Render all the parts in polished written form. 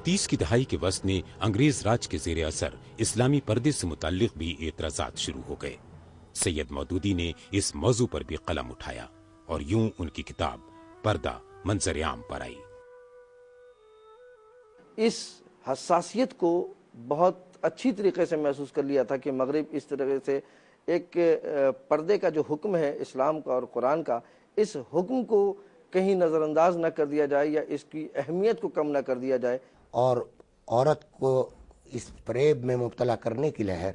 30 की दहाई के वस्त में अंग्रेज राज के जेर असर इस्लामी पर्दे से मुताल्लिक भी एतराजात शुरू हो गए। सैयद मौदूदी ने इस मौजू पर भी कलम उठाया और यूं उनकी किताब पर्दा मंजर आम पर आई। इस हसासियत को बहुत अच्छी तरीके से महसूस कर लिया था कि मगरिब इस तरह से एक पर्दे का जो हुक्म है इस्लाम का और कुरान का, इस हुक्म को कहीं नज़रअंदाज न कर दिया जाए या इसकी अहमियत को कम न कर दिया जाए। और औरत को इस फरेब में मुब्तला करने की लहर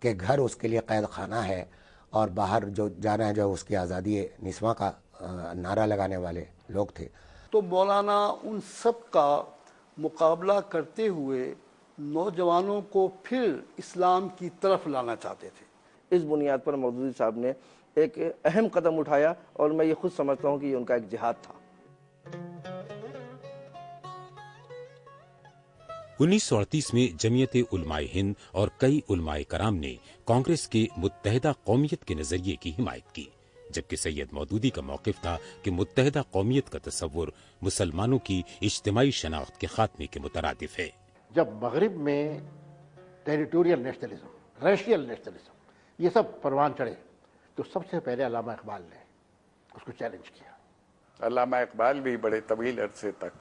कि घर उसके लिए कैद खाना है और बाहर जो जाना है जो उसकी आज़ादी निस्वां का नारा लगाने वाले लोग थे। तो मौलाना उन सब का मुकाबला करते हुए नौजवानों को फिर इस्लाम की तरफ लाना चाहते थे। इस बुनियाद पर मौदूदी साहब ने एक अहम कदम उठाया और मैं ये खुद समझता हूँ कि ये उनका एक जिहाद था। 1938 में जमीयत उलमाए हिंद और कई उलमाए कराम ने कांग्रेस के मुत्तहदा कौमियत के नजरिए की हिमायत की, जबकि सैयद मौदूदी का मौक़िफ़ था कि मुत्तहदा कौमियत का तसव्वुर मुसलमानों की इज्तिमाई शनाख्त के खात्मे के मुतरादिफ है। जब मगरिब में टेरिटोरियल नेशनलिज्म, रेशियल नेशनलिज्म ये सब परवान चढ़े तो सबसे पहले अल्लामा इकबाल ने उसको चैलेंज किया। अल्लामा इकबाल भी बड़े तवील अरसे तक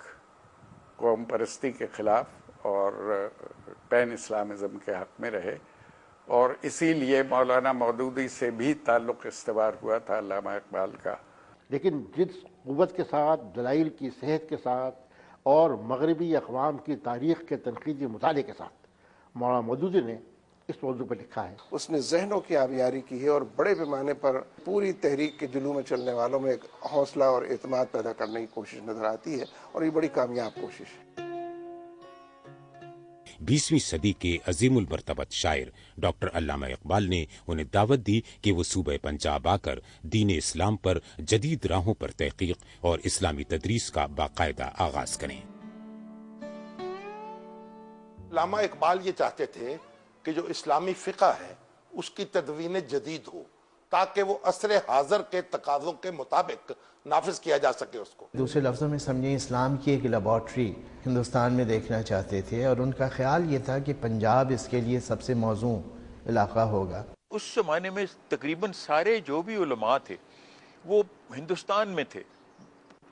कौम परस्ती के खिलाफ और पैन इस्लामिज़म के हक़ में रहे और इसीलिए मौलाना मौदूदी से भी ताल्लुक़ इस्तवार हुआ था अल्लामा इकबाल का। लेकिन जिस क़ुव्वत के साथ, दलाइल की सेहत के साथ और मगरबी अक़वाम की तारीख़ के तनक़ीदी मुताले के साथ मौलाना मौदूदी ने इस मौजू पर लिखा है। उसने जहनों की आबियारी की है और बड़े पैमाने पर पूरी तहरीक के दिलों में चलने वालों में एक हौसला और एतमाद पैदा करने की कोशिश नजर आती है और ये बड़ी कामयाब कोशिश है। 20वीं सदी के अजीमुल मर्तबत शायर डॉक्टर अल्लामा इकबाल ने उन्हें दावत दी कि वो सूबे पंजाब आकर दीन इस्लाम पर जदीद राहों पर तहकीक और इस्लामी तदरीस का बाकायदा आगाज करें। अल्लामा इकबाल ये चाहते थे कि जो इस्लामी फ़िक़्ह है उसकी तदवीन जदीद हो ताकि वो असरे हाज़र के तकाज़ों के मुताबिक नाफिज किया जा सके उसको। दूसरे लफ्ज़ों में समझें, इस्लाम की एक लेबॉर्ट्री हिंदुस्तान में देखना चाहते थे और उनका ख्याल ये था कि पंजाब इसके लिए सबसे मौजूं इलाका होगा। उस ज़माने में तकरीबन सारे जो भी उलमा थे वो हिंदुस्तान में थे,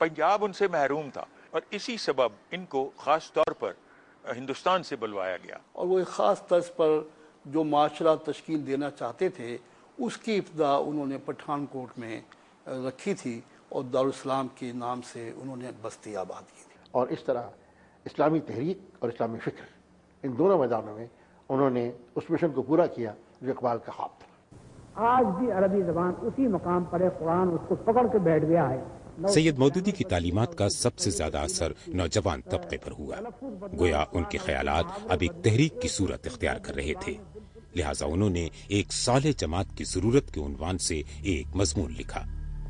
पंजाब उनसे महरूम था और इसी सबब इनको ख़ास तौर पर हिंदुस्तान से बुलवाया गया। और वो एक ख़ास तर्ज पर जो माशरा तश्कील देना चाहते थे उसकी इब्तिदा उन्होंने पठानकोट में रखी थी और दारुल-इस्लाम के नाम से उन्होंने बस्ती आबाद की थी। और इस तरह इस्लामी तहरीक और इस्लामी फ़िक्र इन दोनों मैदानों में उन्होंने उस मिशन को पूरा किया जो इकबाल का ख्वाब था। आज भी अरबी ज़बान उसी मकाम पर है, कुरान उसको पकड़ के बैठ गया है। सैयद मौदूदी की तालीमात का सबसे ज्यादा असर नौजवान तबके पर हुआ। गोया उनके ख्यालात अब एक तहरीक की सूरत इख्तियार कर रहे थे, लिहाजा उन्होंने एक साले जमात की जरूरत के उन्वान से एक मजमून लिखा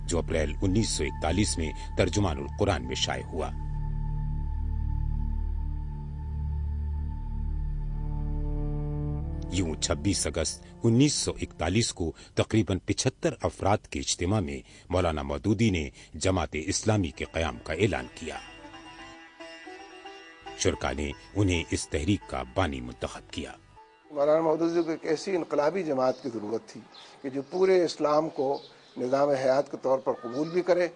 जो अप्रैल 1941 में तर्जुमानुल कुरान में शाये हुआ। यूं 26 अगस्त 1941 को तकरीबन 75 अफराद के इज्तिमा में मौलाना मौदूदी ने जमात इस्लामी के क़याम का ऐलान किया। शुरका ने उन्हें इस तहरीक का बानी मुंतखब किया। मौलाना मौदूदी को एक ऐसी इनकलाबी जमात की ज़रूरत थी कि जो पूरे इस्लाम को निज़ाम हयात के तौर पर कबूल भी करे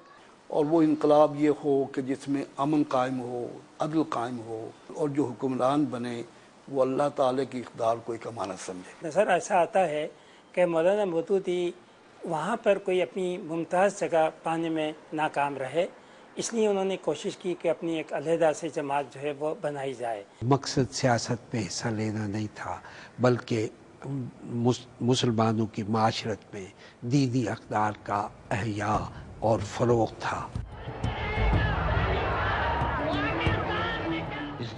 और वो इनकलाब ये हो कि जिसमें अमन कायम हो, अदल कायम हो और जो हुक्मरान बने वो अल्लाह ताला की इक़्तिदार को एक अमानत समझे। नज़र ऐसा आता है कि मौलाना मौदूदी वहाँ पर कोई अपनी मुमताज़ जगह पाने में नाकाम रहे, इसलिए उन्होंने कोशिश की कि अपनी एक अलहदा से जमात जो है वो बनाई जाए। मकसद सियासत में हिस्सा लेना नहीं था बल्कि मुसलमानों की माशरत में दीनी अक़दार का अहया और फ़रोग़ था।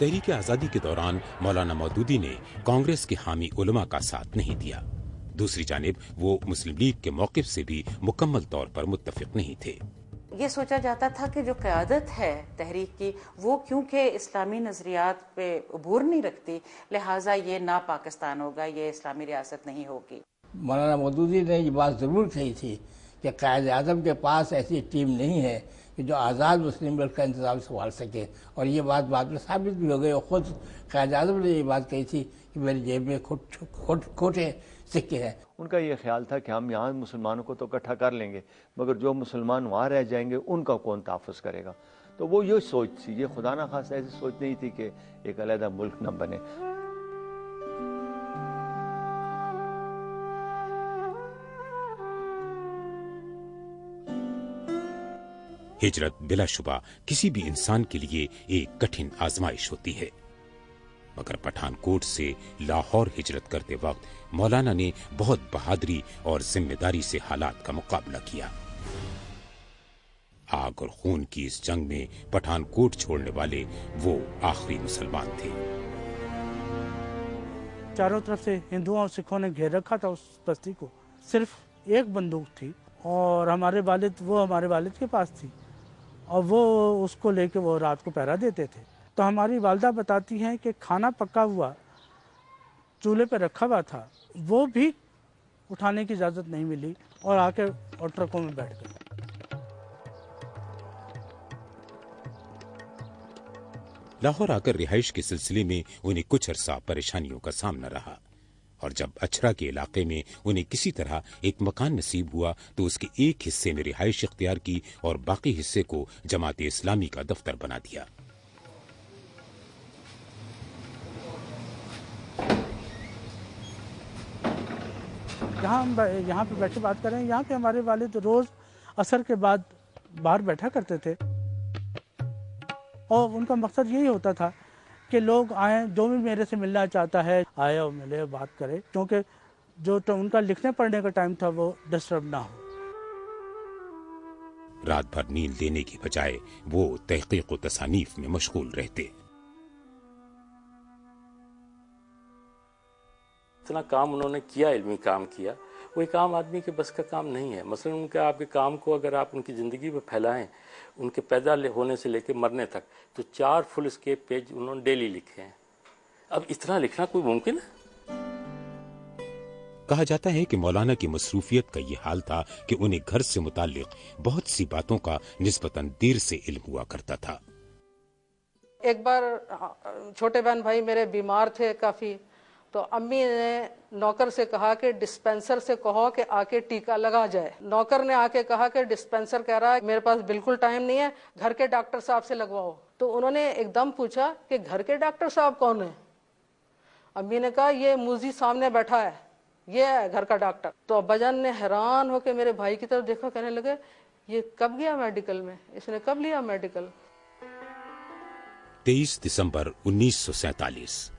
तहरीक आज़ादी के दौरान मौलाना मौदूदी ने कांग्रेस के हामी उलमा का साथ नहीं दिया। दूसरी जानिब वो मुस्लिम लीग के मौक़िफ़ से भी मुकम्मल तौर पर मुत्तफ़िक़ नहीं थे। ये सोचा जाता था कि जो क़यादत है तहरीक की वो क्योंकि इस्लामी नज़रियात पे अबूर नहीं रखती, लिहाजा ये ना पाकिस्तान होगा, ये इस्लामी रियासत नहीं होगी। मौलाना मौदूदी ने ये बात ज़रूर कही थी کہ قائد اعظم کے پاس ایسی ٹیم نہیں ہے کہ جو آزاد مسلم ملک کا انتظام سنبھال سکے، اور یہ بات بعد میں ثابت بھی ہو گئی، اور خود قائد اعظم نے یہ بات کہی تھی کہ میری جیب میں کھوٹے سکے ہیں۔ ان کا یہ خیال تھا کہ ہم یہاں مسلمانوں کو تو اکٹھا کر لیں گے، مگر جو مسلمان وہاں رہ جائیں گے ان کا کون تحفظ کرے گا؟ تو وہ یہ سوچ تھی، یہ خدا نہ خواستہ ایسی سوچ نہیں تھی کہ ایک علیحدہ ملک نہ بنے۔ ہجرت بلا شبہ کسی بھی انسان کے لیے ایک کٹھن آزمائش ہوتی ہے، مگر پٹھان کوٹ سے لاہور ہجرت کرتے وقت مولانا نے بہت بہادری اور ذمہ داری سے حالات کا مقابلہ کیا۔ آگ اور خون کی اس جنگ میں پٹھان کوٹ چھوڑنے والے وہ آخری مسلمان تھے۔ چاروں طرف سے ہندوؤں اور سکھوں نے گھیر رکھا تھا اس بستی کو، صرف ایک بندوق تھی اور ہمارے والد کے پاس تھی، اور وہ اس کو لے کے وہ رات کو پہرا دیتے تھے۔ تو ہماری والدہ بتاتی ہیں کہ کھانا پکا ہوا چولہے پہ رکھا ہوا تھا، وہ بھی اٹھانے کی اجازت نہیں ملی اور آ کے اور ٹرکوں میں بیٹھ گئے۔ لاہور آ کر رہائش کے سلسلے میں انہیں کچھ عرصہ پریشانیوں کا سامنا رہا، اور جب اچھرا کے علاقے میں انہیں کسی طرح ایک مکان نصیب ہوا تو اس کے ایک حصے میں رہائش اختیار کی اور باقی حصے کو جماعت اسلامی کا دفتر بنا دیا۔ یہاں پہ بیٹھے بات کریں، یہاں پہ ہمارے والد روز عصر کے بعد باہر بیٹھا کرتے تھے، اور ان کا مقصد یہی ہوتا تھا کہ لوگ آئیں، جو بھی میرے سے ملنا چاہتا ہے آئے اور ملے، بات کرے، کیونکہ جو ان کا لکھنے پڑھنے کا ٹائم تھا وہ ڈسٹرب نہ ہو۔ رات بھر نیند لینے کی بجائے وہ تحقیق و تصانیف میں مشغول رہتے۔ اتنا کام انہوں نے کیا، علمی کام کیا، وہ ایک عام آدمی کے بس کا کام نہیں ہے۔ مثلا ان کے آپ کے کام کو اگر آپ ان کی زندگی میں پھیلائیں، ان کے پیدا ہونے سے لے کے مرنے تک، تو 4 فل اسکیپ پیج انہوں نے ڈیلی لکھے ہیں۔ اب اتنا لکھنا کوئی ممکن ہے؟ کہا جاتا ہے کہ مولانا کی مصروفیت کا یہ حال تھا کہ انہیں گھر سے متعلق بہت سی باتوں کا نسبتاً دیر سے علم ہوا کرتا تھا۔ ایک بار چھوٹے بہن بھائی میرے بیمار تھے کافی، تو امی نے نوکر سے کہا کہ ڈسپینسر سے کہو کہ آ کے ٹیکا لگا جائے۔ نوکر نے آ کے کہا کہ ڈسپینسر کہہ رہا ہے میرے پاس بالکل ٹائم نہیں ہے، گھر کے ڈاکٹر صاحب سے لگواؤ۔ تو انہوں نے ایک دم پوچھا کہ گھر کے ڈاکٹر صاحب کون ہیں؟ امی نے کہا یہ موزی سامنے بیٹھا ہے، یہ ہے گھر کا ڈاکٹر۔ تو ابا جان نے حیران ہو کے میرے بھائی کی طرف دیکھا، کہنے لگے یہ کب گیا میڈیکل میں، اس نے کب لیا میڈیکل؟ 23 دسمبر 1947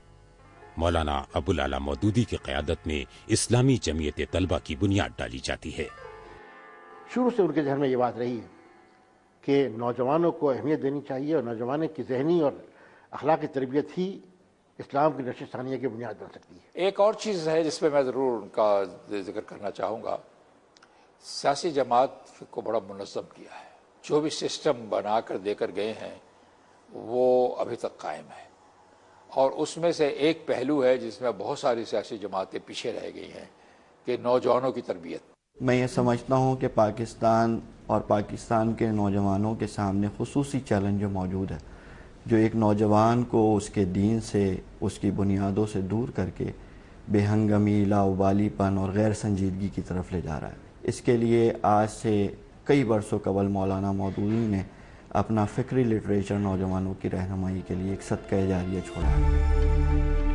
مولانا ابوالعلا مودودی کی قیادت میں اسلامی جمعیت طلبہ کی بنیاد ڈالی جاتی ہے۔ شروع سے ان کے ذہن میں یہ بات رہی ہے کہ نوجوانوں کو اہمیت دینی چاہیے، اور نوجوانوں کی ذہنی اور اخلاقی تربیت ہی اسلام کی نشر ثانیہ کی بنیاد بن سکتی ہے۔ ایک اور چیز ہے جس پہ میں ضرور ان کا ذکر کرنا چاہوں گا، سیاسی جماعت کو بڑا منظم کیا ہے، جو بھی سسٹم بنا کر دے کر گئے ہیں وہ ابھی تک قائم ہے، اور اس میں سے ایک پہلو ہے جس میں بہت ساری سیاسی جماعتیں پیچھے رہ گئی ہیں، کہ نوجوانوں کی تربیت۔ میں یہ سمجھتا ہوں کہ پاکستان اور پاکستان کے نوجوانوں کے سامنے خصوصی چیلنج جو موجود ہے، جو ایک نوجوان کو اس کے دین سے، اس کی بنیادوں سے دور کر کے بے ہنگمی، لاابالی پن اور غیر سنجیدگی کی طرف لے جا رہا ہے۔ اس کے لیے آج سے کئی برسوں قبل مولانا مودودی نے اپنا فکری لٹریچر نوجوانوں کی رہنمائی کے لیے ایک صدقہ جاریہ چھوڑا ہے۔